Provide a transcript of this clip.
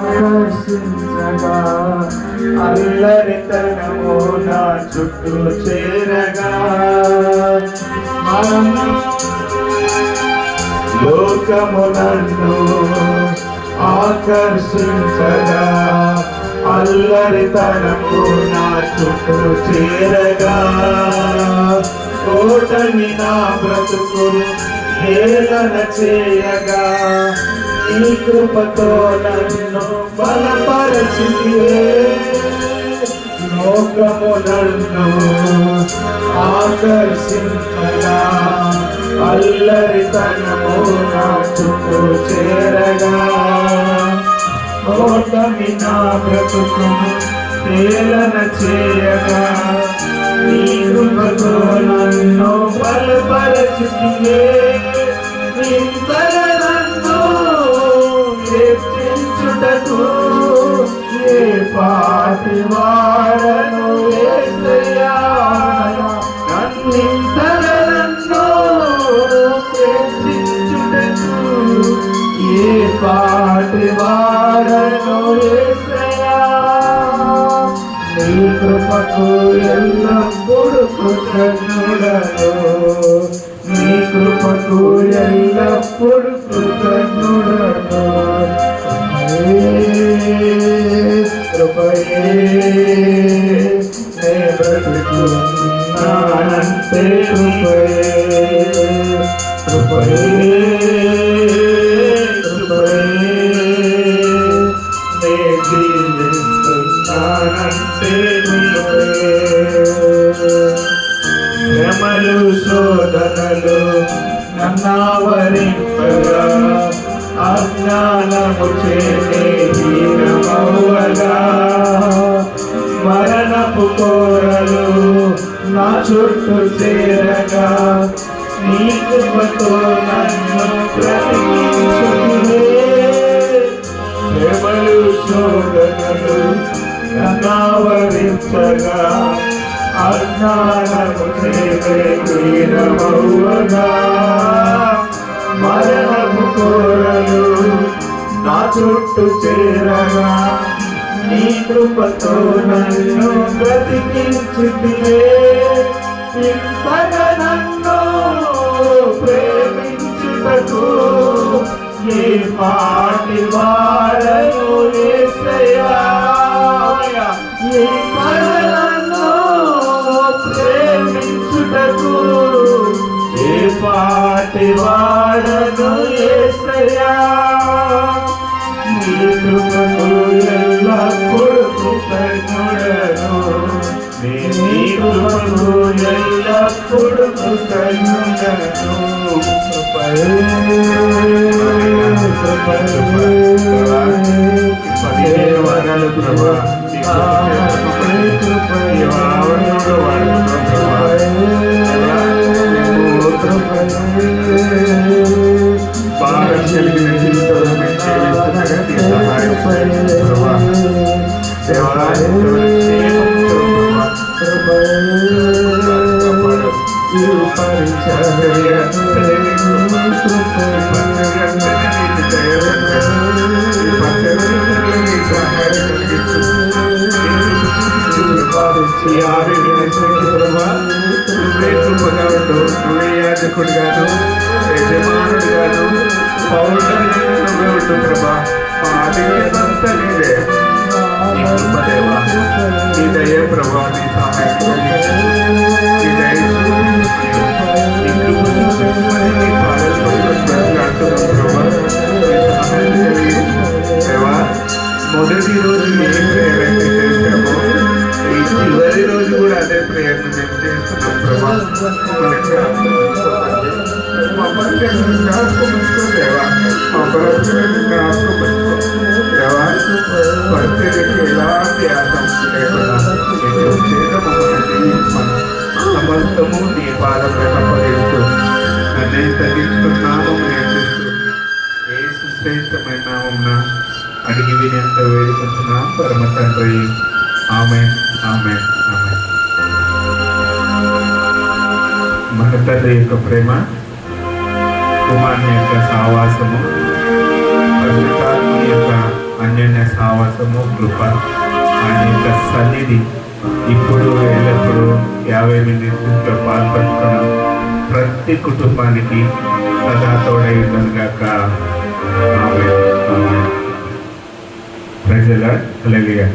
ఆకర్షించగా అల్లరితనము నా చుట్టూ చేరగా లోకము నన్ను ఆకర్షించగా అల్లరితనము నా చుట్టూ చేరగా కోటని నా బ్రతుకును హేళన చేయగా నీ కృపతో నన్ను బలపరచితివే లోకము నన్ను ఆకర్షించగా అల్లరితనము నా చుట్టూ చేరగా కోటమి నా బ్రతుకును హేళన చేయగా నీ కృపతో నన్ను బలపరచితివే నన్ను హెచ్చించుటకు ఏ పాటి వాడను యేసయ్యా నన్ను హెచ్చించుటకు ఏ పాటి వాడను యేసయ్యా నీ కృపకు ఎల్లప్పుడూ కృతజ్ఞుడను నీ కృపకు ఎల్లప్పుడు కృతజ్ఞుడను కృపయే నే బ్రతుకున్నానంటే కృపయే కృపయే కృపయే నే జీవిస్తున్నానంటే కృపయే శ్రమలు శోధనలు నన్నావరింపగా అజ్ఞానము చేసే హీనమవ్వగా మరణపు కోరలు నా చుట్టూ చేరగా నీ కృపతో నన్ను బ్రతికించుతివే శ్రమలు శోధనలు నన్నావరింపగా అజ్ఞానము చేసే హీనమవ్వగా మరణపు కోరలు నా చుట్టూ చేరగా నీ కృపతో నన్ను బ్రతికించితివే ఇంతగా నన్ను ప్రేమించుటకు ఏ పాటి వాడను యేసయ్యా ప్రేమించుటకు ఏ పాటి వాడను యేసయ్యా నీ కృపకు ఎల్లప్పుడు కృతజ్ఞుడను నీ కృపకు ఎల్లప్పుడు కృతజ్ఞుడను కృపయే వరాలు ప్రభా బాగా కలిగిన జీవితంలో మేము నువ్వే యాజకుడు గాను యజమానుడు గాను పౌరుడుగా నువ్వే ఉండు ప్రభా మా ఆధిక్యతంతా నీదే నీ కృపదేవా నీ దయ ప్రభా నీ సహాయం నీ దయ నీ కృప చూపించమని నీ పాదలతో ప్రభా నీ సహాయం కలిగి దేవా మొదటి రోజు ఏం ప్రేరేపణ చేశామో ఈ చివరి రోజు కూడా అదే ప్రయత్నం మేము చేస్తున్నాం ప్రభా మా పరిచయం జ్ఞాపకం దేవా మా పరిచయం జ్ఞాపకం దేవా పరిచయకి ఎలాంటి ఆసక్తి లేకుండా సమస్తము నీ పాదంలో అప్పగిస్తూ నన్నే తగ్గించుకున్నాము నేర్పిస్తూ ఏ సుశ్రేష్టమైన నామమున అడిగి వినేంత వేడుకుంటున్నాం పరమ తండ్రి ఆమేన్ ఆమేన్ ఆమేన్. మన తండ్రి యొక్క ప్రేమ, కుమారుని యొక్క సావాసము, పరిశుద్ధాత్మ యొక్క అన్యోన్య సావాసము కృప ఆయన యొక్క సన్నిధి ఇప్పుడు ఎల్లప్పుడూ 50 మినిట్స్లో పాల్పంచుకున్న ప్రతి కుటుంబానికి సదా తోడై ఉండను గాక. Amen. Amen. Praise the lord. Hallelujah.